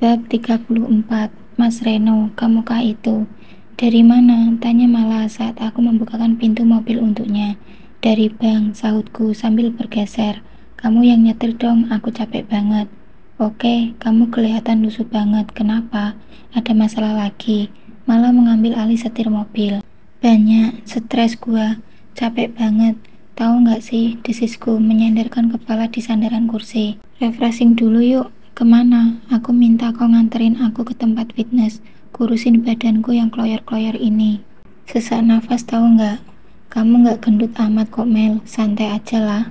Bab 34. Mas Reno, kamukah itu? Dari mana? Tanya malah saat aku membukakan pintu mobil untuknya. Dari bank, sahutku sambil bergeser. Kamu yang nyetir dong, aku capek banget. Oke, kamu kelihatan lusuh banget. Kenapa? Ada masalah lagi? Malah mengambil alih setir mobil. Banyak, stres gua. Capek banget. Tahu nggak sih, desisku menyandarkan kepala di sandaran kursi. Refreshing dulu yuk. Kemana? Aku minta kau nganterin aku ke tempat fitness. Kurusin badanku yang kloyor-kloyor ini. Sesak nafas tahu nggak? Kamu nggak gendut amat kok Mel. Santai aja lah.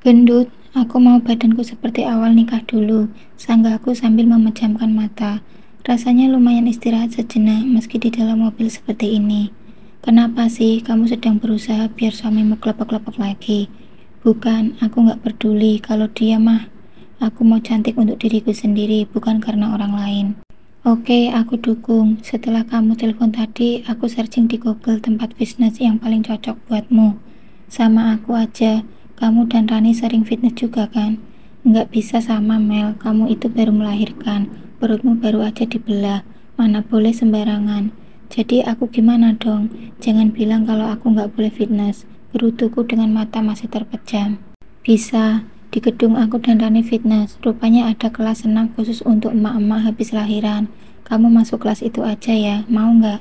Gendut? Aku mau badanku seperti awal nikah dulu. Sanggahku sambil memejamkan mata. Rasanya lumayan istirahat sejenak meski di dalam mobil seperti ini. Kenapa sih kamu sedang berusaha biar suamimu klepek-klepek lagi? Bukan, aku nggak peduli kalau dia mah. Aku mau cantik untuk diriku sendiri, bukan karena orang lain. Oke, aku dukung. Setelah kamu telepon tadi, aku searching di Google tempat fitness yang paling cocok buatmu. Sama aku aja, kamu dan Rani sering fitness juga kan? Nggak bisa sama Mel, kamu itu baru melahirkan. Perutmu baru aja dibelah, mana boleh sembarangan. Jadi aku gimana dong? Jangan bilang kalau aku nggak boleh fitness. Gerutuku dengan mata masih terpejam. Bisa. Di gedung aku dan Rani fitness, rupanya ada kelas senam khusus untuk emak-emak habis lahiran. Kamu masuk kelas itu aja ya, mau nggak?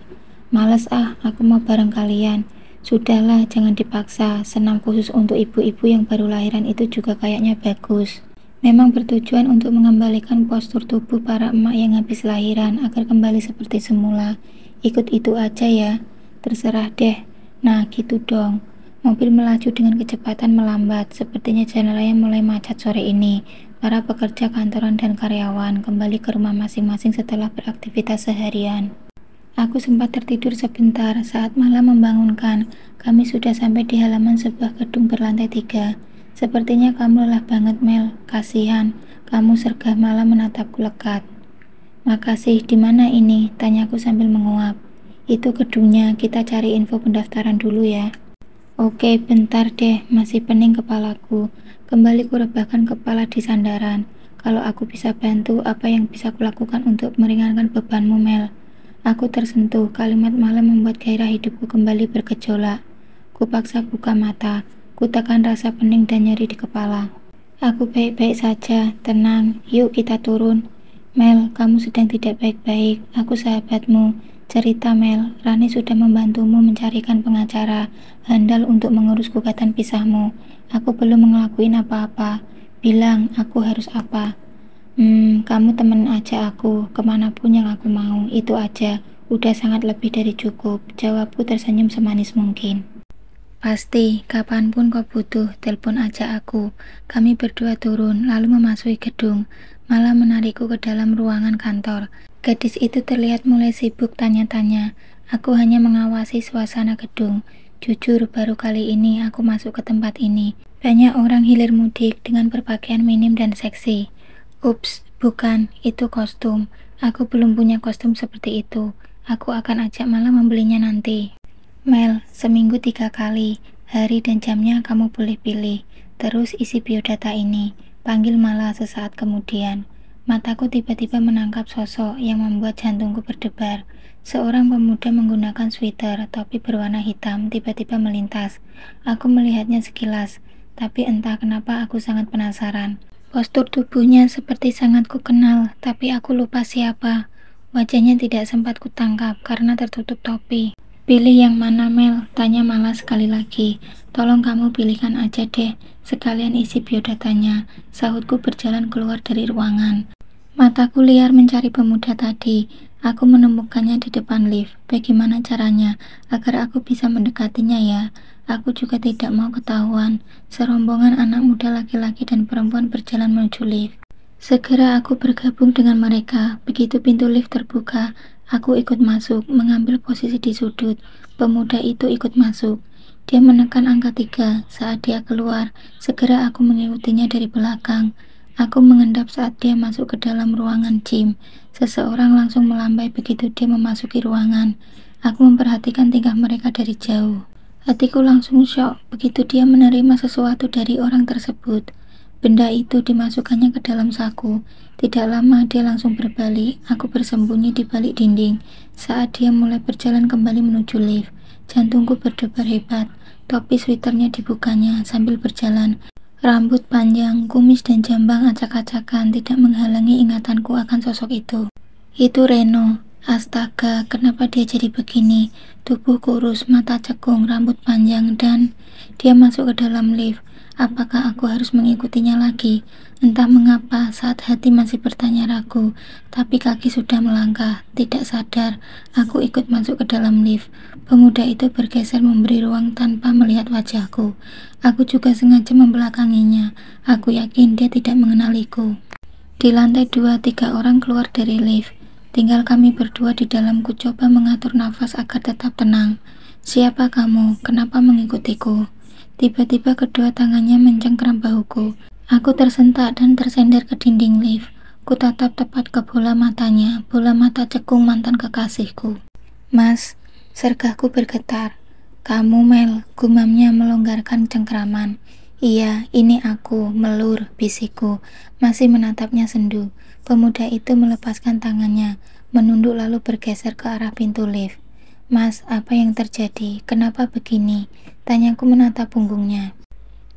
Males ah, aku mau bareng kalian. Sudahlah, jangan dipaksa. Senam khusus untuk ibu-ibu yang baru lahiran itu juga kayaknya bagus. Memang bertujuan untuk mengembalikan postur tubuh para emak yang habis lahiran agar kembali seperti semula. Ikut itu aja ya. Terserah deh. Nah, gitu dong. Mobil melaju dengan kecepatan melambat, sepertinya jalan raya mulai macet sore ini. Para pekerja kantoran dan karyawan kembali ke rumah masing-masing setelah beraktivitas seharian. Aku sempat tertidur sebentar saat malam membangunkan. Kami sudah sampai di halaman sebuah gedung berlantai 3. Sepertinya kamu lelah banget Mel, kasihan. Kamu sergah malam menatapku lekat. Makasih, di mana ini? Tanyaku sambil menguap. Itu gedungnya, kita cari info pendaftaran dulu ya. Oke, bentar deh, masih pening kepalaku. Kembali kurebahkan kepala di sandaran. Kalau aku bisa bantu, apa yang bisa kulakukan untuk meringankan bebanmu, Mel? Aku tersentuh, kalimat malam membuat gairah hidupku kembali bergejolak. Kupaksa buka mata, kutekan rasa pening dan nyeri di kepala. Aku baik-baik saja, tenang, yuk kita turun. Mel, kamu sedang tidak baik-baik, aku sahabatmu. Cerita Mel, Rani sudah membantumu mencarikan pengacara, handal untuk mengurus gugatan pisahmu. Aku belum ngelakuin apa-apa. Bilang, aku harus apa? Kamu temen aja aku, kemanapun yang aku mau, itu aja. Udah sangat lebih dari cukup. Jawabku tersenyum semanis mungkin. Pasti, kapanpun kau butuh, telepon aja aku. Kami berdua turun, lalu memasuki gedung, malah menarikku ke dalam ruangan kantor. Gadis itu terlihat mulai sibuk tanya-tanya. Aku hanya mengawasi suasana gedung. Jujur, baru kali ini aku masuk ke tempat ini. Banyak orang hilir mudik dengan berpakaian minim dan seksi. Ups, bukan, itu kostum. Aku belum punya kostum seperti itu. Aku akan ajak malah membelinya nanti. Mel, seminggu 3 kali. Hari dan jamnya kamu boleh pilih. Terus isi biodata ini. Panggil malah sesaat kemudian. Mataku tiba-tiba menangkap sosok yang membuat jantungku berdebar. Seorang pemuda menggunakan sweater, topi berwarna hitam, tiba-tiba melintas. Aku melihatnya sekilas, tapi entah kenapa aku sangat penasaran. Postur tubuhnya seperti sangat ku kenal, tapi aku lupa siapa. Wajahnya tidak sempat kutangkap karena tertutup topi. Pilih yang mana Mel? Tanya malah sekali lagi. Tolong kamu pilihkan aja deh, sekalian isi biodatanya. Sahutku berjalan keluar dari ruangan. Mataku liar mencari pemuda tadi. Aku menemukannya di depan lift. Bagaimana caranya agar aku bisa mendekatinya ya? Aku juga tidak mau ketahuan. Serombongan anak muda laki-laki dan perempuan berjalan menuju lift. Segera aku bergabung dengan mereka. Begitu pintu lift terbuka, aku ikut masuk, mengambil posisi di sudut. Pemuda itu ikut masuk. Dia menekan angka 3. Saat dia keluar, segera aku mengikutinya dari belakang. Aku mengendap saat dia masuk ke dalam ruangan gym. Seseorang langsung melambai begitu dia memasuki ruangan. Aku memperhatikan tingkah mereka dari jauh. Hatiku langsung syok begitu dia menerima sesuatu dari orang tersebut. Benda itu dimasukkannya ke dalam saku. Tidak lama dia langsung berbalik. Aku bersembunyi di balik dinding. Saat dia mulai berjalan kembali menuju lift, jantungku berdebar hebat. Topi sweaternya dibukanya sambil berjalan. Rambut panjang, kumis dan jambang acak-acakan tidak menghalangi ingatanku akan sosok itu. Itu Reno. Astaga, kenapa dia jadi begini? Tubuh kurus, mata cekung, rambut panjang, dan dia masuk ke dalam lift. Apakah aku harus mengikutinya lagi? Entah mengapa saat hati masih bertanya ragu, tapi kaki sudah melangkah. Tidak sadar, aku ikut masuk ke dalam lift. Pemuda itu bergeser memberi ruang tanpa melihat wajahku. Aku juga sengaja membelakanginya. Aku yakin dia tidak mengenaliku. Di lantai 2, 3 orang keluar dari lift. Tinggal kami berdua di dalam. Ku coba mengatur nafas agar tetap tenang. Siapa kamu? Kenapa mengikutiku? Tiba-tiba kedua tangannya mencengkram bahuku. Aku tersentak dan tersender ke dinding lift. Ku tatap tepat ke bola matanya, bola mata cekung mantan kekasihku. Mas, sergahku bergetar. Kamu Mel, gumamnya melonggarkan cengkraman. Iya, ini aku, melur, bisikku. Masih menatapnya sendu. Pemuda itu melepaskan tangannya, menunduk lalu bergeser ke arah pintu lift. Mas, apa yang terjadi? Kenapa begini? Tanyaku menatap punggungnya.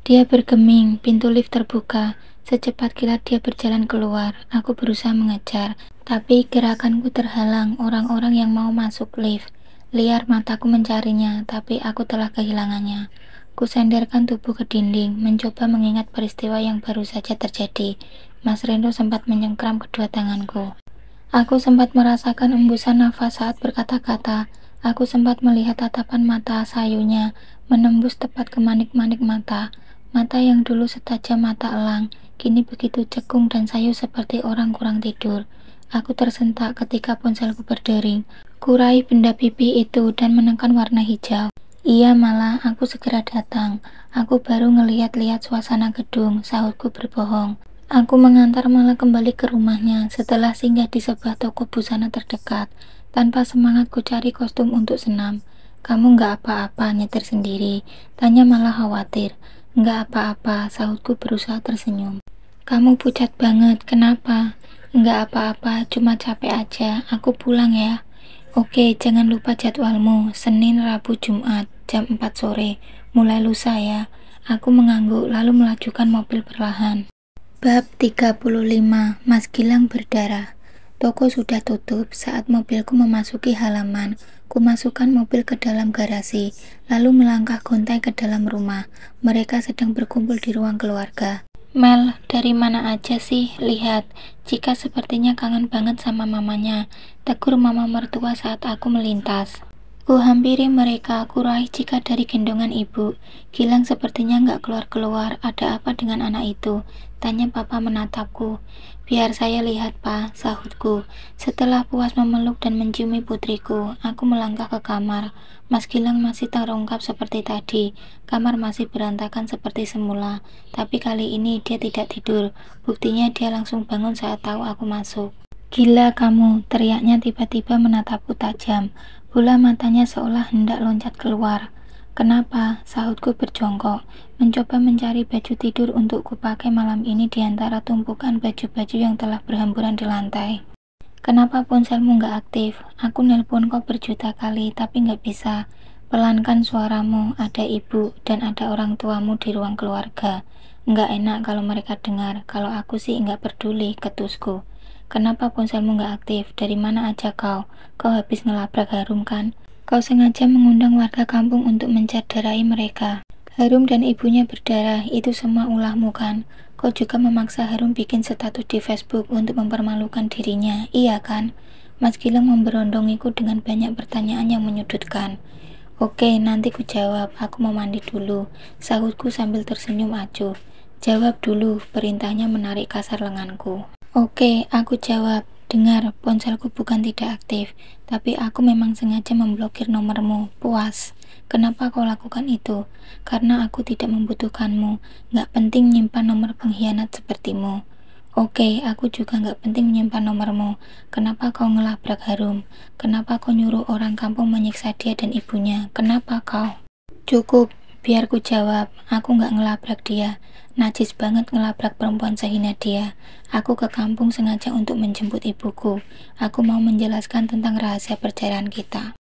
Dia bergeming, pintu lift terbuka. Secepat kilat dia berjalan keluar. Aku berusaha mengejar, tapi gerakanku terhalang orang-orang yang mau masuk lift. Liar mataku mencarinya, tapi aku telah kehilangannya. Kusenderkan tubuh ke dinding, mencoba mengingat peristiwa yang baru saja terjadi. Mas Reno sempat menyengkram kedua tanganku. Aku sempat merasakan embusan nafas saat berkata-kata. Aku sempat melihat tatapan mata sayunya menembus tepat ke manik-manik mata. Mata yang dulu setajam mata elang, kini begitu cekung dan sayu seperti orang kurang tidur. Aku tersentak ketika ponselku berdering. Kurai benda pipi itu dan menekan warna hijau. Iya malah, aku segera datang. Aku baru ngeliat-liat suasana gedung, sahutku berbohong. Aku mengantar malah kembali ke rumahnya setelah singgah di sebuah toko busana terdekat. Tanpa semangat ku cari kostum untuk senam. Kamu nggak apa-apa, nyetir sendiri? Tanya malah khawatir. Nggak apa-apa, sahutku berusaha tersenyum. Kamu pucat banget, kenapa? Nggak apa-apa, cuma capek aja. Aku pulang ya. Oke, jangan lupa jadwalmu. Senin, Rabu, Jumat, jam 4 sore. Mulai lusa ya. Aku mengangguk lalu melajukan mobil perlahan. Bab 35. Mas Gilang berdarah. Toko sudah tutup saat mobilku memasuki halaman. Ku masukkan mobil ke dalam garasi, lalu melangkah gontai ke dalam rumah. Mereka sedang berkumpul di ruang keluarga. Mel, dari mana aja sih? Lihat, Cika sepertinya kangen banget sama mamanya. Tegur mama mertua saat aku melintas. Ku hampiri mereka, aku raih Cika dari gendongan ibu. Gilang sepertinya nggak keluar-keluar. Ada apa dengan anak itu? Tanya papa menatapku. Biar saya lihat, Pak, sahutku. Setelah puas memeluk dan menciumi putriku, aku melangkah ke kamar. Mas Gilang masih terungkap seperti tadi. Kamar masih berantakan seperti semula. Tapi kali ini dia tidak tidur. Buktinya dia langsung bangun saat tahu aku masuk. Gila kamu, teriaknya tiba-tiba menatapku tajam. Bola matanya seolah hendak loncat keluar. Kenapa? Sahutku berjongkok, mencoba mencari baju tidur untuk kupakai malam ini di antara tumpukan baju-baju yang telah berhamburan di lantai. Kenapa ponselmu nggak aktif? Aku nelpon kau berjuta kali, tapi nggak bisa. Pelankan suaramu, ada ibu dan ada orang tuamu di ruang keluarga. Nggak enak kalau mereka dengar. Kalau aku sih nggak peduli, ketusku. Kenapa ponselmu nggak aktif? Dari mana aja kau? Kau habis ngelabrak Harum kan? Kau sengaja mengundang warga kampung untuk mencederai mereka. Harum dan ibunya berdarah, itu semua ulahmu kan? Kau juga memaksa Harum bikin status di Facebook untuk mempermalukan dirinya, iya kan? Mas Gilang memberondongiku dengan banyak pertanyaan yang menyudutkan. Oke, nanti ku jawab, aku mau mandi dulu, sahutku sambil tersenyum acuh. Jawab dulu, perintahnya menarik kasar lenganku. Oke, aku jawab. Dengar, ponselku bukan tidak aktif, tapi aku memang sengaja memblokir nomormu. Puas. Kenapa kau lakukan itu? Karena aku tidak membutuhkanmu. Gak penting menyimpan nomor pengkhianat sepertimu. Oke, aku juga gak penting menyimpan nomormu. Kenapa kau ngelabrak Harum? Kenapa kau nyuruh orang kampung menyiksa dia dan ibunya? Kenapa kau? Cukup. Biar ku jawab, aku nggak ngelabrak dia. Najis banget ngelabrak perempuan sehina dia. Aku ke kampung sengaja untuk menjemput ibuku. Aku mau menjelaskan tentang rahasia perceraian kita.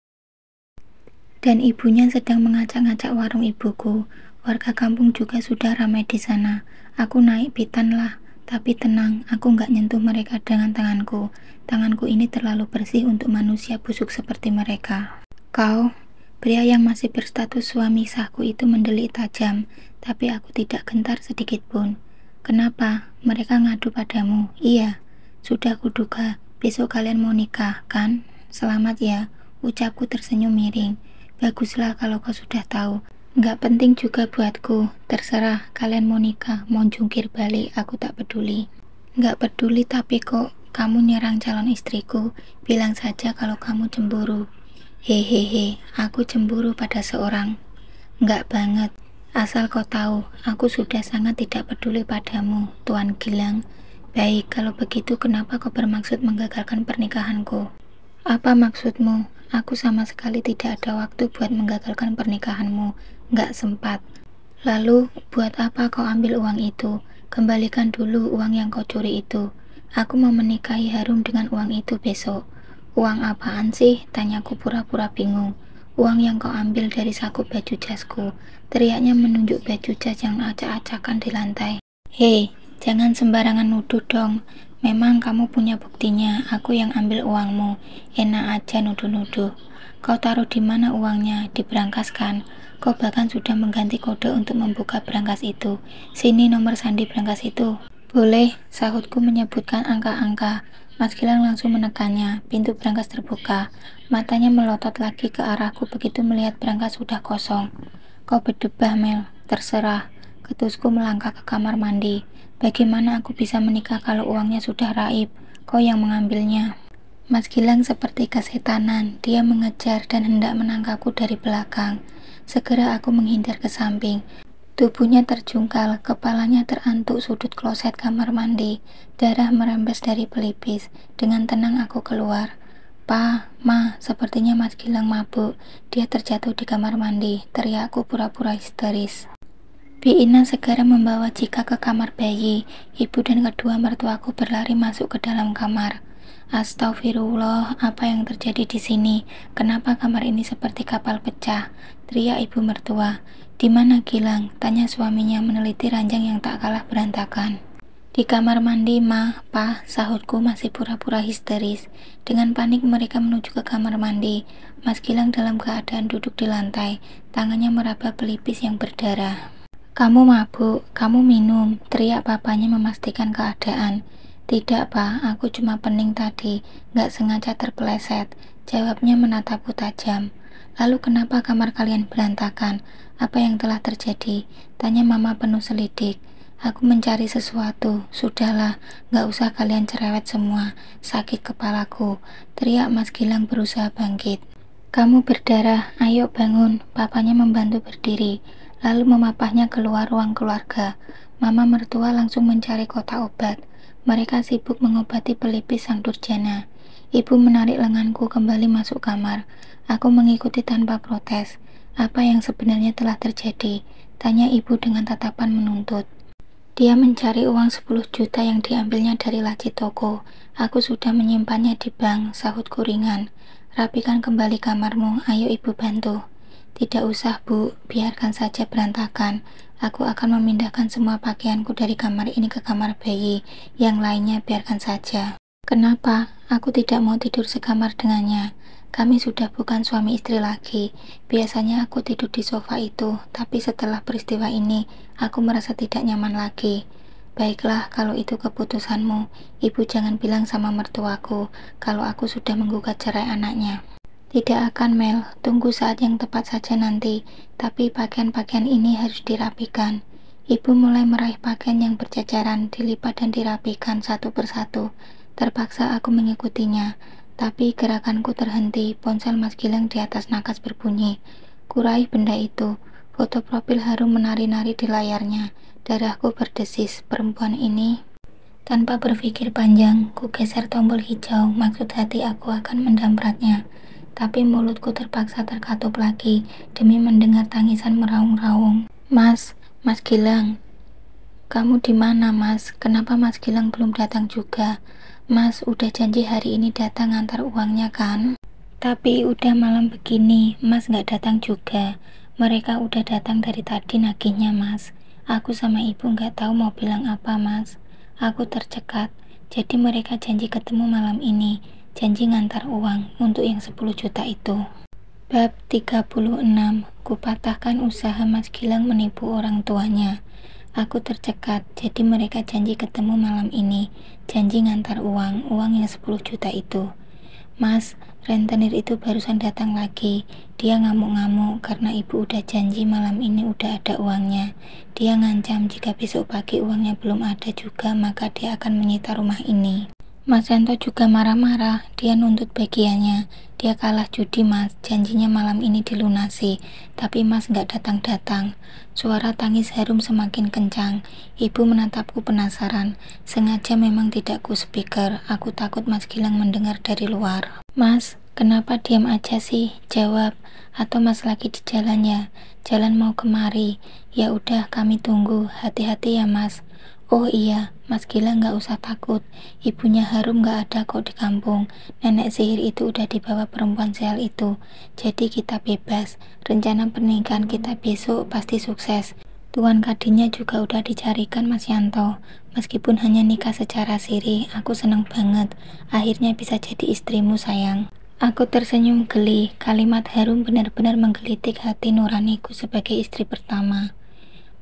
Dan ibunya sedang mengacak-ngacak warung ibuku. Warga kampung juga sudah ramai di sana. Aku naik pitan lah. Tapi tenang, aku nggak nyentuh mereka dengan tanganku. Tanganku ini terlalu bersih untuk manusia busuk seperti mereka. Kau, pria yang masih berstatus suami sahku itu mendelik tajam, tapi aku tidak gentar sedikit pun. Kenapa? Mereka ngadu padamu. Iya, sudah kuduga. Besok kalian mau nikah, kan? Selamat ya, ucapku tersenyum miring. Baguslah kalau kau sudah tahu. Nggak penting juga buatku. Terserah, kalian mau nikah, mau jungkir balik, aku tak peduli. Nggak peduli tapi kok kamu nyerang calon istriku. Bilang saja kalau kamu cemburu. Hehehe, aku cemburu pada seorang. Nggak banget. Asal kau tahu, aku sudah sangat tidak peduli padamu, Tuan Gilang. Baik, kalau begitu kenapa kau bermaksud menggagalkan pernikahanku? Apa maksudmu? Aku sama sekali tidak ada waktu buat menggagalkan pernikahanmu. Nggak sempat. Lalu, buat apa kau ambil uang itu? Kembalikan dulu uang yang kau curi itu. Aku mau menikahi Harum dengan uang itu besok. Uang apaan sih? Tanyaku pura-pura bingung. Uang yang kau ambil dari saku baju jasku. Teriaknya menunjuk baju jas yang acak-acakan di lantai. Hei, jangan sembarangan nuduh dong. Memang kamu punya buktinya, aku yang ambil uangmu. Enak aja nuduh-nuduh. Kau taruh di mana uangnya? Di brankas kan? Kau bahkan sudah mengganti kode untuk membuka brankas itu. Sini nomor sandi brankas itu. Boleh, sahutku menyebutkan angka-angka. Mas Gilang langsung menekannya. Pintu brankas terbuka. Matanya melotot lagi ke arahku begitu melihat brankas sudah kosong. Kau berdebah, Mel. Terserah. Ketusku melangkah ke kamar mandi. Bagaimana aku bisa menikah kalau uangnya sudah raib? Kau yang mengambilnya. Mas Gilang seperti kesetanan. Dia mengejar dan hendak menangkapku dari belakang. Segera aku menghindar ke samping. Tubuhnya terjungkal, kepalanya terantuk sudut kloset kamar mandi. Darah merembes dari pelipis. Dengan tenang aku keluar. Pa, Ma, sepertinya Mas Gilang mabuk. Dia terjatuh di kamar mandi. Teriakku pura-pura histeris. Bi Ina segera membawa Cika ke kamar bayi. Ibu dan kedua mertuaku berlari masuk ke dalam kamar. Astagfirullah, apa yang terjadi di sini? Kenapa kamar ini seperti kapal pecah? Teriak ibu mertua. Di mana Gilang? Tanya suaminya meneliti ranjang yang tak kalah berantakan. Di kamar mandi, Ma, Pa, sahutku masih pura-pura histeris. Dengan panik mereka menuju ke kamar mandi. Mas Gilang dalam keadaan duduk di lantai, tangannya meraba pelipis yang berdarah. Kamu mabuk, kamu minum, teriak papanya memastikan keadaan. Tidak, Pak, aku cuma pening tadi, nggak sengaja terpeleset. Jawabnya menatapku tajam. Lalu kenapa kamar kalian berantakan? Apa yang telah terjadi? Tanya mama penuh selidik. Aku mencari sesuatu. Sudahlah, nggak usah kalian cerewet semua. Sakit kepalaku. Teriak Mas Gilang berusaha bangkit. Kamu berdarah, ayo bangun. Papanya membantu berdiri. Lalu memapahnya keluar ruang keluarga. Mama mertua langsung mencari kotak obat. Mereka sibuk mengobati pelipis sang durjana. Ibu menarik lenganku kembali masuk kamar. Aku mengikuti tanpa protes. Apa yang sebenarnya telah terjadi? Tanya ibu dengan tatapan menuntut. Dia mencari uang 10 juta yang diambilnya dari laci toko. Aku sudah menyimpannya di bank, sahutku ringan. Rapikan kembali kamarmu, ayo ibu bantu. Tidak usah, Bu, biarkan saja berantakan. Aku akan memindahkan semua pakaianku dari kamar ini ke kamar bayi. Yang lainnya biarkan saja. Kenapa? Aku tidak mau tidur sekamar dengannya. Kami sudah bukan suami istri lagi. Biasanya aku tidur di sofa itu, tapi setelah peristiwa ini, aku merasa tidak nyaman lagi. Baiklah, kalau itu keputusanmu. Ibu jangan bilang sama mertuaku kalau aku sudah menggugat cerai anaknya. Tidak akan, Mel. Tunggu saat yang tepat saja nanti. Tapi pakaian-pakaian ini harus dirapikan. Ibu mulai meraih pakaian yang berjajaran, dilipat dan dirapikan satu persatu. Terpaksa aku mengikutinya. Tapi gerakanku terhenti. Ponsel Mas Gilang di atas nakas berbunyi. Kuraih benda itu. Foto profil Harum menari-nari di layarnya. Darahku berdesis. Perempuan ini. Tanpa berpikir panjang, ku geser tombol hijau. Maksud hati aku akan mendampratnya. tapi mulutku terpaksa terkatup lagi demi mendengar tangisan meraung-raung. Mas Gilang, kamu di mana, Mas? Kenapa Mas Gilang belum datang juga? Mas udah janji hari ini datang ngantar uangnya kan? Tapi udah malam begini, Mas nggak datang juga. Mereka udah datang dari tadi nagihnya, Mas. Aku sama ibu nggak tahu mau bilang apa, Mas. Aku tercekat. Jadi mereka janji ketemu malam ini. Janji ngantar uang untuk yang 10 juta itu. Bab 36. Kupatahkan usaha Mas Gilang menipu orang tuanya. Aku tercekat. Jadi mereka janji ketemu malam ini. Janji ngantar uang yang 10 juta itu. Mas, rentenir itu barusan datang lagi. Dia ngamuk-ngamuk karena ibu udah janji malam ini udah ada uangnya. Dia ngancam jika besok pagi uangnya belum ada juga, maka dia akan menyita rumah ini. Mas Yanto juga marah-marah. Dia nuntut bagiannya. Dia kalah judi, Mas. Janjinya malam ini dilunasi, tapi Mas nggak datang-datang. Suara tangis harum semakin kencang. Ibu menatapku penasaran. Sengaja memang tidak ku speaker. Aku takut Mas Gilang mendengar dari luar. Mas, kenapa diam aja sih? Jawab. Atau Mas lagi di jalan ya? Jalan mau kemari. Ya udah, kami tunggu. Hati-hati ya, Mas. Oh iya, Mas Gilang nggak usah takut. Ibunya Harum nggak ada kok di kampung. Nenek sihir itu udah dibawa perempuan sial itu. Jadi kita bebas. Rencana pernikahan kita besok pasti sukses. Tuan kadinya juga udah dicarikan Mas Yanto. Meskipun hanya nikah secara siri, aku seneng banget. Akhirnya bisa jadi istrimu, sayang. Aku tersenyum geli. Kalimat Harum benar-benar menggelitik hati nuraniku sebagai istri pertama.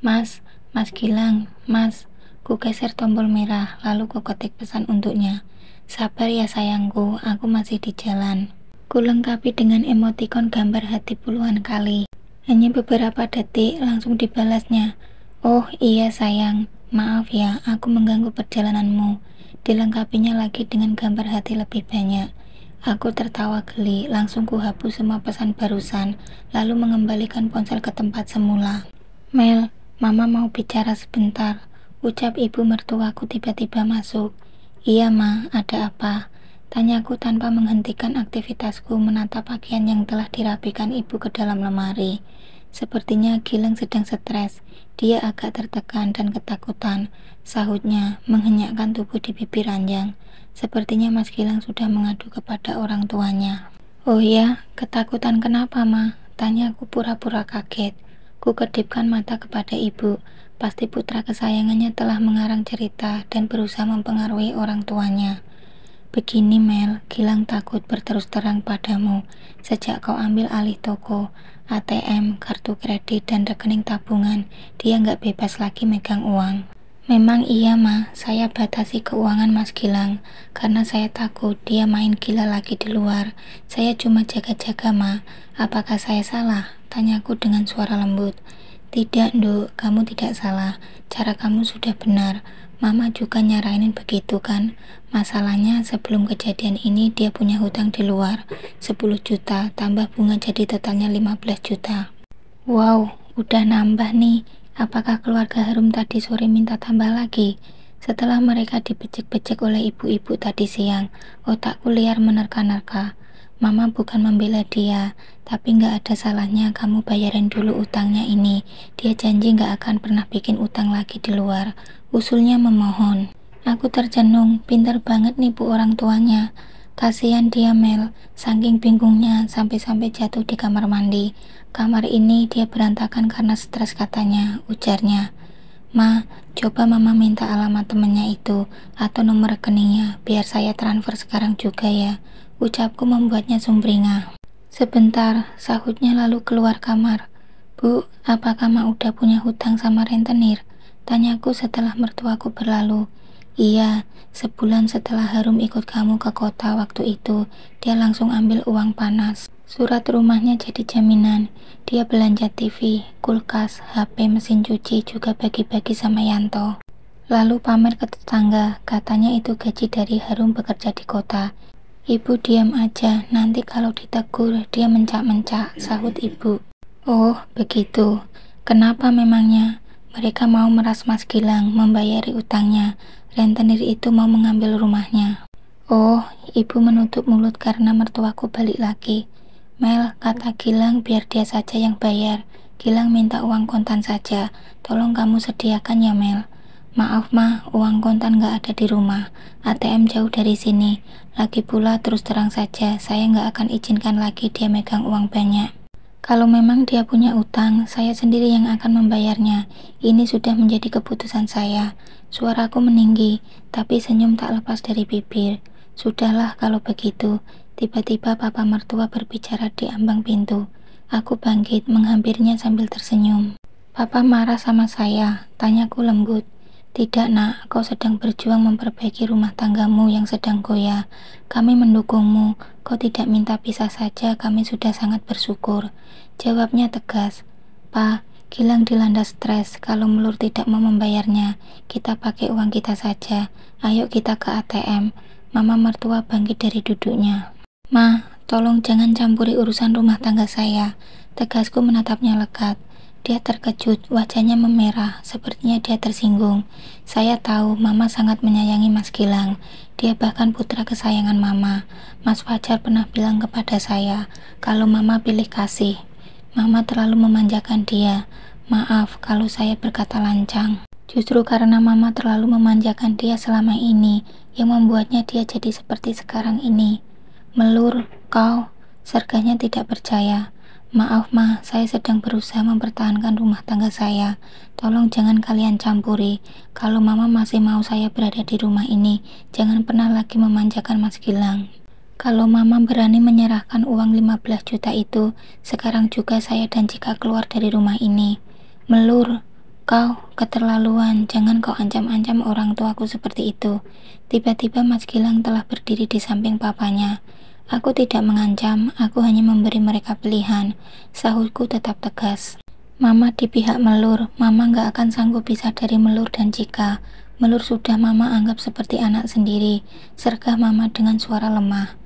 Mas Gilang, Mas. Ku geser tombol merah, lalu ku ketik pesan untuknya. Sabar ya sayangku, aku masih di jalan. Ku lengkapi dengan emotikon gambar hati puluhan kali. Hanya beberapa detik langsung dibalasnya. Oh iya sayang, maaf ya, aku mengganggu perjalananmu. Dilengkapinya lagi dengan gambar hati lebih banyak. Aku tertawa geli, langsung ku hapus semua pesan barusan, lalu mengembalikan ponsel ke tempat semula. Mel, Mama mau bicara sebentar. Ucap ibu mertuaku tiba-tiba masuk. Iya Ma, ada apa? Tanyaku tanpa menghentikan aktivitasku menatap pakaian yang telah dirapikan ibu ke dalam lemari. Sepertinya Gilang sedang stres. Dia agak tertekan dan ketakutan. Sahutnya menghenyakkan tubuh di bibir ranjang. Sepertinya Mas Gilang sudah mengadu kepada orang tuanya. Oh ya, ketakutan kenapa Ma? Tanyaku pura-pura kaget. Ku kedipkan mata kepada ibu. Pasti putra kesayangannya telah mengarang cerita dan berusaha mempengaruhi orang tuanya. Begini Mel, Gilang takut berterus terang padamu. Sejak kau ambil alih toko, ATM, kartu kredit, dan rekening tabungan, dia nggak bebas lagi megang uang. Memang iya Ma, saya batasi keuangan Mas Gilang, karena saya takut dia main gila lagi di luar. Saya cuma jaga-jaga Ma, apakah saya salah? Tanyaku dengan suara lembut. Tidak, Nduk, kamu tidak salah. Cara kamu sudah benar. Mama juga nyaranin begitu kan. Masalahnya sebelum kejadian ini dia punya hutang di luar 10 juta, tambah bunga jadi totalnya 15 juta. Wow, udah nambah nih. Apakah keluarga Harum tadi sore minta tambah lagi? Setelah mereka dibecek-becek oleh ibu-ibu tadi siang, otakku liar menerka-nerka. Mama bukan membela dia, tapi nggak ada salahnya kamu bayarin dulu utangnya ini. Dia janji nggak akan pernah bikin utang lagi di luar. Usulnya memohon. Aku tercenung, pintar banget nih bu orang tuanya. Kasihan dia Mel, saking bingungnya sampai-sampai jatuh di kamar mandi. Kamar ini dia berantakan karena stres katanya, ujarnya. Ma, coba mama minta alamat temennya itu atau nomor rekeningnya, biar saya transfer sekarang juga ya. Ucapku membuatnya sumringah. Sebentar, sahutnya lalu keluar kamar. Bu, apakah Ma udah punya hutang sama rentenir? Tanyaku setelah mertuaku berlalu. Iya, sebulan setelah Harum ikut kamu ke kota waktu itu, dia langsung ambil uang panas. Surat rumahnya jadi jaminan. Dia belanja TV, kulkas, HP, mesin cuci juga bagi-bagi sama Yanto. Lalu pamer ke tetangga, katanya itu gaji dari Harum bekerja di kota. Ibu diam aja, nanti kalau ditegur dia mencak-mencak, sahut ibu. Oh, begitu. Kenapa memangnya? Mereka mau meras Mas Gilang, membayari utangnya. Rentenir itu mau mengambil rumahnya. Oh, ibu menutup mulut karena mertuaku balik lagi. Mel, kata Gilang biar dia saja yang bayar. Gilang minta uang kontan saja. Tolong kamu sediakan ya, Mel. Maaf mah, uang kontan gak ada di rumah. ATM jauh dari sini. Lagi pula terus terang saja, saya gak akan izinkan lagi dia megang uang banyak. Kalau memang dia punya utang, saya sendiri yang akan membayarnya. Ini sudah menjadi keputusan saya. Suaraku meninggi, tapi senyum tak lepas dari bibir. Sudahlah kalau begitu. Tiba-tiba papa mertua berbicara di ambang pintu. Aku bangkit, menghampirinya sambil tersenyum. Papa marah sama saya, tanyaku lembut. Tidak nak, kau sedang berjuang memperbaiki rumah tanggamu yang sedang goyah. Kami mendukungmu, kau tidak minta pisah saja, kami sudah sangat bersyukur. Jawabnya tegas. Pa, Gilang dilanda stres, kalau Melur tidak mau membayarnya, kita pakai uang kita saja. Ayo kita ke ATM. Mama mertua bangkit dari duduknya. Ma, tolong jangan campuri urusan rumah tangga saya. Tegasku menatapnya lekat. Dia terkejut, wajahnya memerah, sepertinya dia tersinggung. Saya tahu Mama sangat menyayangi Mas Gilang. Dia bahkan putra kesayangan Mama. Mas Fajar pernah bilang kepada saya, kalau Mama pilih kasih. Mama terlalu memanjakan dia. Maaf kalau saya berkata lancang. Justru karena Mama terlalu memanjakan dia selama ini, yang membuatnya dia jadi seperti sekarang ini. Melur, kau, serganya tidak percaya. Maaf Ma, saya sedang berusaha mempertahankan rumah tangga saya. Tolong jangan kalian campuri. Kalau Mama masih mau saya berada di rumah ini, jangan pernah lagi memanjakan Mas Gilang. Kalau Mama berani menyerahkan uang 15 juta itu, sekarang juga saya dan Cika keluar dari rumah ini. Melur, kau keterlaluan, jangan kau ancam-ancam orang tuaku seperti itu. Tiba-tiba Mas Gilang telah berdiri di samping papanya. Aku tidak mengancam, aku hanya memberi mereka pilihan. Sahutku tetap tegas. Mama di pihak Melur, Mama gak akan sanggup pisah dari Melur dan Cika. Melur sudah Mama anggap seperti anak sendiri. Sergah Mama dengan suara lemah.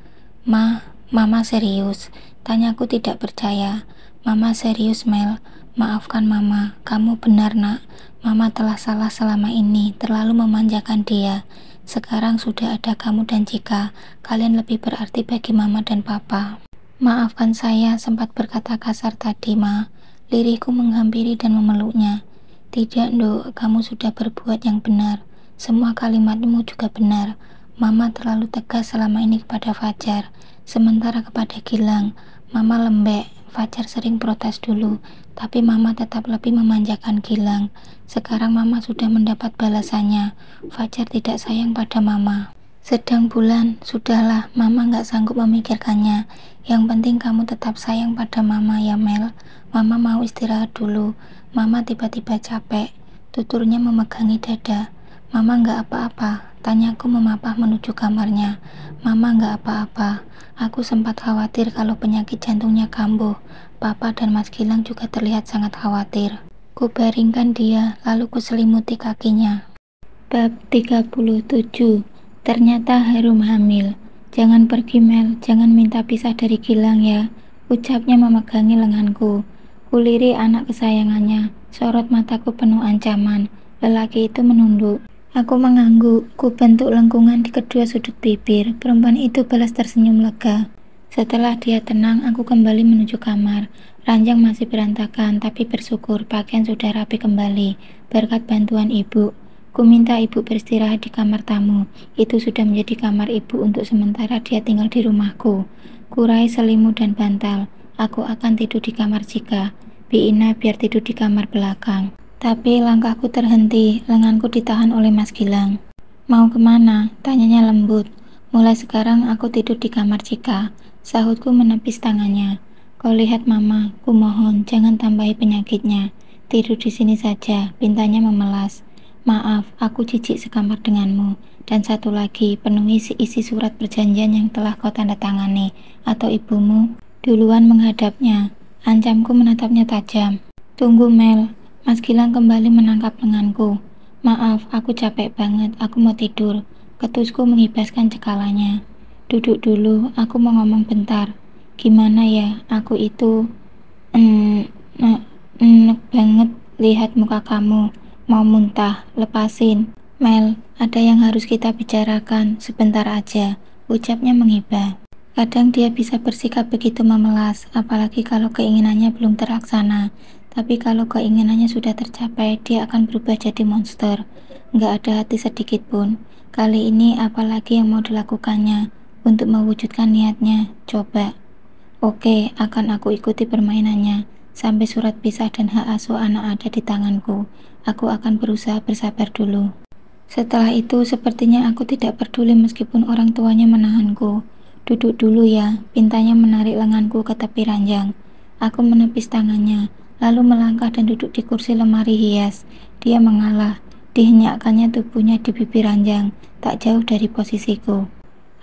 Mama serius? Tanyaku tidak percaya. Mama serius Mel, maafkan Mama, kamu benar nak. Mama telah salah selama ini, terlalu memanjakan dia. Sekarang sudah ada kamu dan Cika, kalian lebih berarti bagi Mama dan Papa. Maafkan saya sempat berkata kasar tadi, Ma. Lirihku menghampiri dan memeluknya. Tidak, Nduk, kamu sudah berbuat yang benar. Semua kalimatmu juga benar. Mama terlalu tegas selama ini kepada Fajar. Sementara kepada Gilang, Mama lembek. Fajar sering protes dulu, tapi Mama tetap lebih memanjakan Gilang. Sekarang Mama sudah mendapat balasannya. Fajar tidak sayang pada Mama. Sedang bulan, sudahlah, Mama gak sanggup memikirkannya. Yang penting kamu tetap sayang pada Mama ya Mel. Mama mau istirahat dulu. Mama tiba-tiba capek. Tuturnya memegangi dada. Mama gak apa-apa, tanyaku memapah menuju kamarnya. Mama gak apa-apa. Aku sempat khawatir kalau penyakit jantungnya kambuh. Papa dan Mas Gilang juga terlihat sangat khawatir. Kubaringkan dia, lalu kuselimuti kakinya. Bab 37. Ternyata harum hamil. Jangan pergi Mel, jangan minta pisah dari Gilang ya. Ucapnya memegangi lenganku. Kuliri anak kesayangannya. Sorot mataku penuh ancaman. Lelaki itu menunduk. Aku mengangguk, ku bentuk lengkungan di kedua sudut bibir. Perempuan itu balas tersenyum lega. Setelah dia tenang, aku kembali menuju kamar. Ranjang masih berantakan, tapi bersyukur pakaian sudah rapi kembali. Berkat bantuan ibu, ku minta ibu beristirahat di kamar tamu. Itu sudah menjadi kamar ibu untuk sementara dia tinggal di rumahku. Kurai selimut dan bantal. Aku akan tidur di kamar Cika. Bi Ina biar tidur di kamar belakang. Tapi langkahku terhenti, lenganku ditahan oleh Mas Gilang. Mau kemana? Tanyanya lembut. Mulai sekarang aku tidur di kamar Cika. Sahutku menepis tangannya. Kau lihat Mama, ku mohon jangan tambahi penyakitnya. Tidur di sini saja, pintanya memelas. Maaf, aku jijik sekamar denganmu. Dan satu lagi, penuhi isi surat perjanjian yang telah kau tanda tangani. Atau ibumu duluan menghadapnya. Ancamku menatapnya tajam. Tunggu Mel. Mas Gilang kembali menangkap lenganku. Maaf, aku capek banget, aku mau tidur. Ketusku mengibaskan cekalannya. Duduk dulu, aku mau ngomong bentar. Gimana ya, aku itu enek banget lihat muka kamu. Mau muntah, lepasin. Mel, ada yang harus kita bicarakan, sebentar aja. Ucapnya menghibah. Kadang dia bisa bersikap begitu memelas, apalagi kalau keinginannya belum terlaksana. Tapi kalau keinginannya sudah tercapai, dia akan berubah jadi monster. Nggak ada hati sedikit pun. Kali ini apalagi yang mau dilakukannya untuk mewujudkan niatnya? Coba. Oke, akan aku ikuti permainannya. Sampai surat pisah dan hak asuh anak ada di tanganku. Aku akan berusaha bersabar dulu. Setelah itu, sepertinya aku tidak peduli meskipun orang tuanya menahanku. Duduk dulu ya, pintanya menarik lenganku ke tepi ranjang. Aku menepis tangannya, lalu melangkah dan duduk di kursi lemari hias. Dia mengalah, dihenyakkannya tubuhnya di bibir ranjang, tak jauh dari posisiku.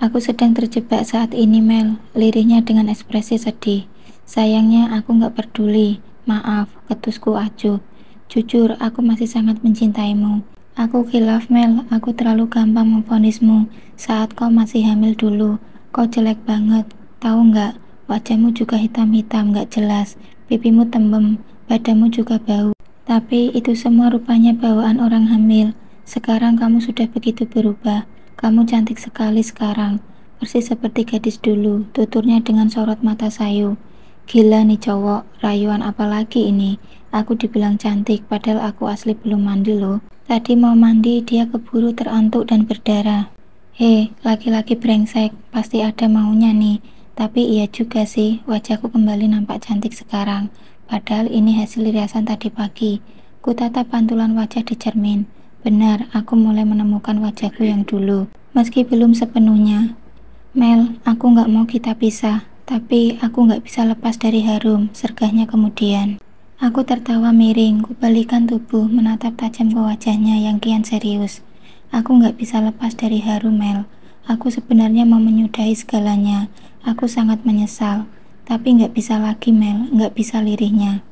Aku sedang terjebak saat ini, Mel, lirihnya dengan ekspresi sedih. Sayangnya aku nggak peduli. Maaf, ketusku acuh. Jujur, aku masih sangat mencintaimu. Aku khilaf, Mel, aku terlalu gampang memvonismu. Saat kau masih hamil dulu, kau jelek banget. Tahu nggak, wajahmu juga hitam-hitam, nggak jelas. Pipimu tembem, badanmu juga bau. Tapi itu semua rupanya bawaan orang hamil. Sekarang kamu sudah begitu berubah. Kamu cantik sekali sekarang, persis seperti gadis dulu, tuturnya dengan sorot mata sayu. Gila nih cowok, rayuan apa lagi ini? Aku dibilang cantik, padahal aku asli belum mandi loh. Tadi mau mandi, dia keburu terantuk dan berdarah. Hei, laki-laki brengsek, pasti ada maunya nih. Tapi iya juga sih, wajahku kembali nampak cantik sekarang. Padahal ini hasil riasan tadi pagi. Kutatap pantulan wajah di cermin. Benar, aku mulai menemukan wajahku yang dulu, meski belum sepenuhnya. Mel, aku nggak mau kita pisah, tapi aku nggak bisa lepas dari harum, sergahnya kemudian. Aku tertawa miring, kubalikan tubuh, menatap tajam ke wajahnya yang kian serius. Aku nggak bisa lepas dari harum, Mel. Aku sebenarnya mau menyudahi segalanya. Aku sangat menyesal, tapi nggak bisa lagi, Mel, nggak bisa lirihnya.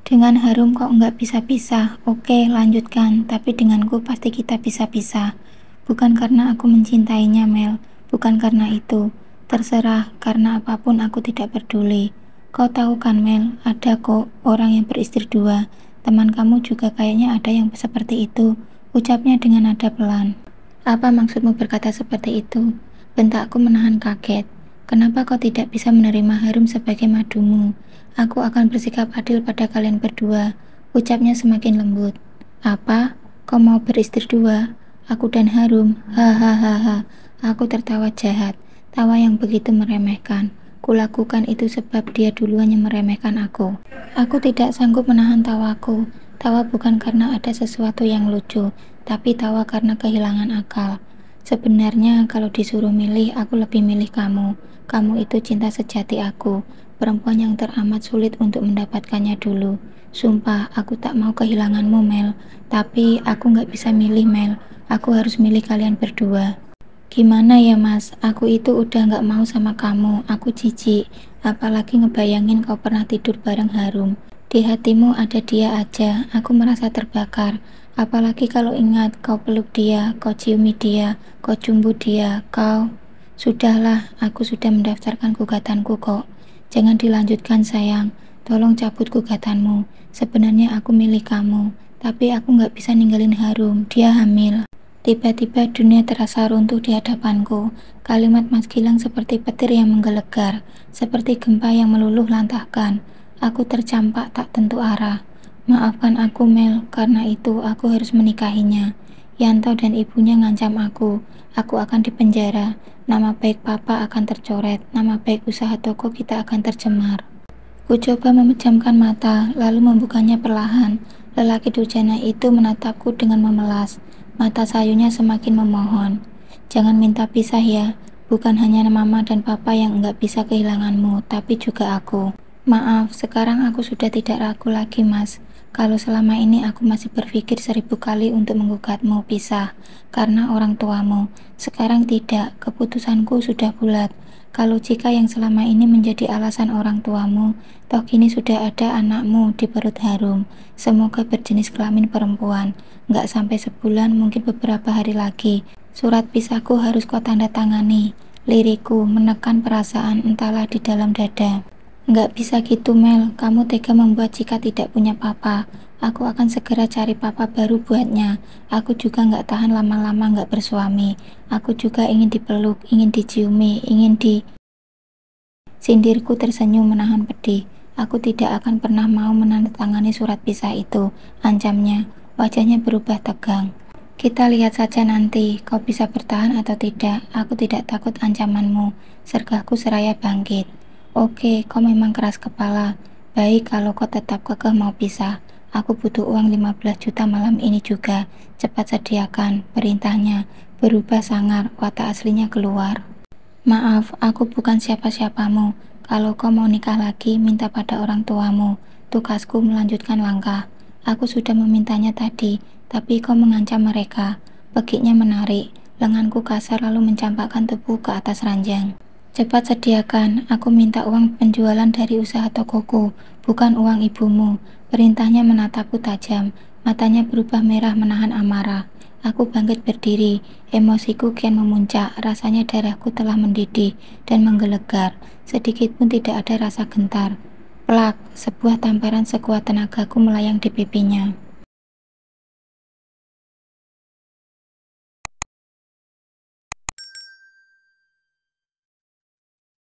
Dengan harum kok nggak bisa pisah. Oke, lanjutkan. Tapi denganku pasti kita bisa pisah. Bukan karena aku mencintainya, Mel. Bukan karena itu. Terserah, karena apapun aku tidak peduli. Kau tahu kan, Mel, ada kok orang yang beristri dua. Teman kamu juga kayaknya ada yang seperti itu. Ucapnya dengan nada pelan. Apa maksudmu berkata seperti itu? Bentakku menahan kaget. Kenapa kau tidak bisa menerima harum sebagai madumu? Aku akan bersikap adil pada kalian berdua. Ucapnya semakin lembut. Apa? Kau mau beristri dua? Aku dan harum? Hahaha. Aku tertawa jahat. Tawa yang begitu meremehkan. Kulakukan itu sebab dia duluan yang meremehkan aku. Aku tidak sanggup menahan tawaku. Tawa bukan karena ada sesuatu yang lucu, tapi tawa karena kehilangan akal. Sebenarnya kalau disuruh milih, aku lebih milih kamu. Kamu itu cinta sejati aku. Perempuan yang teramat sulit untuk mendapatkannya dulu. Sumpah, aku tak mau kehilanganmu, Mel. Tapi aku nggak bisa milih, Mel. Aku harus milih kalian berdua. Gimana ya, Mas? Aku itu udah nggak mau sama kamu. Aku jijik. Apalagi ngebayangin kau pernah tidur bareng harum. Di hatimu ada dia aja. Aku merasa terbakar. Apalagi kalau ingat kau peluk dia, kau ciumi dia, kau cumbu dia, kau... Sudahlah, aku sudah mendaftarkan gugatanku kok. Jangan dilanjutkan sayang, tolong cabut gugatanmu. Sebenarnya aku milih kamu, tapi aku nggak bisa ninggalin harum, dia hamil. Tiba-tiba dunia terasa runtuh di hadapanku. Kalimat Mas Gilang seperti petir yang menggelegar, seperti gempa yang meluluh lantahkan. Aku tercampak tak tentu arah. Maafkan aku, Mel, karena itu aku harus menikahinya. Yanto dan ibunya ngancam aku akan dipenjara. Nama baik papa akan tercoret, nama baik usaha toko kita akan tercemar. Ku coba memejamkan mata, lalu membukanya perlahan. Lelaki durjana itu menatapku dengan memelas. Mata sayunya semakin memohon. Jangan minta pisah ya, bukan hanya mama dan papa yang enggak bisa kehilanganmu, tapi juga aku. Maaf, sekarang aku sudah tidak ragu lagi, Mas. Kalau selama ini aku masih berpikir 1000 kali untuk menggugatmu pisah karena orang tuamu. Sekarang tidak, keputusanku sudah bulat. Kalau jika yang selama ini menjadi alasan orang tuamu, toh kini sudah ada anakmu di perut harum. Semoga berjenis kelamin perempuan. Nggak sampai sebulan, mungkin beberapa hari lagi. Surat pisahku harus kau tanda tangani. Liriku menekan perasaan entahlah di dalam dada. Nggak bisa gitu, Mel. Kamu tega membuat jika tidak punya papa. Aku akan segera cari papa baru buatnya. Aku juga nggak tahan lama-lama nggak bersuami. Aku juga ingin dipeluk, ingin diciumi, ingin di... Sindirku tersenyum menahan pedih. Aku tidak akan pernah mau menandatangani surat pisah itu, ancamnya. Wajahnya berubah tegang. Kita lihat saja nanti, kau bisa bertahan atau tidak. Aku tidak takut ancamanmu. Sergahku seraya bangkit. Oke, kau memang keras kepala. Baik kalau kau tetap kekeh mau pisah. Aku butuh uang 15 juta malam ini juga. Cepat sediakan, perintahnya. Berubah sangar, watak aslinya keluar. Maaf, aku bukan siapa-siapamu. Kalau kau mau nikah lagi, minta pada orang tuamu. Tugasku melanjutkan langkah. Aku sudah memintanya tadi, tapi kau mengancam mereka. Pegiknya menarik, lenganku kasar lalu mencampakkan tubuh ke atas ranjang. Cepat sediakan, aku minta uang penjualan dari usaha tokoku, bukan uang ibumu. Perintahnya menatapku tajam, matanya berubah merah menahan amarah. Aku bangkit berdiri, emosiku kian memuncak, rasanya darahku telah mendidih dan menggelegar, sedikit pun tidak ada rasa gentar. Plak, sebuah tamparan sekuat tenagaku melayang di pipinya.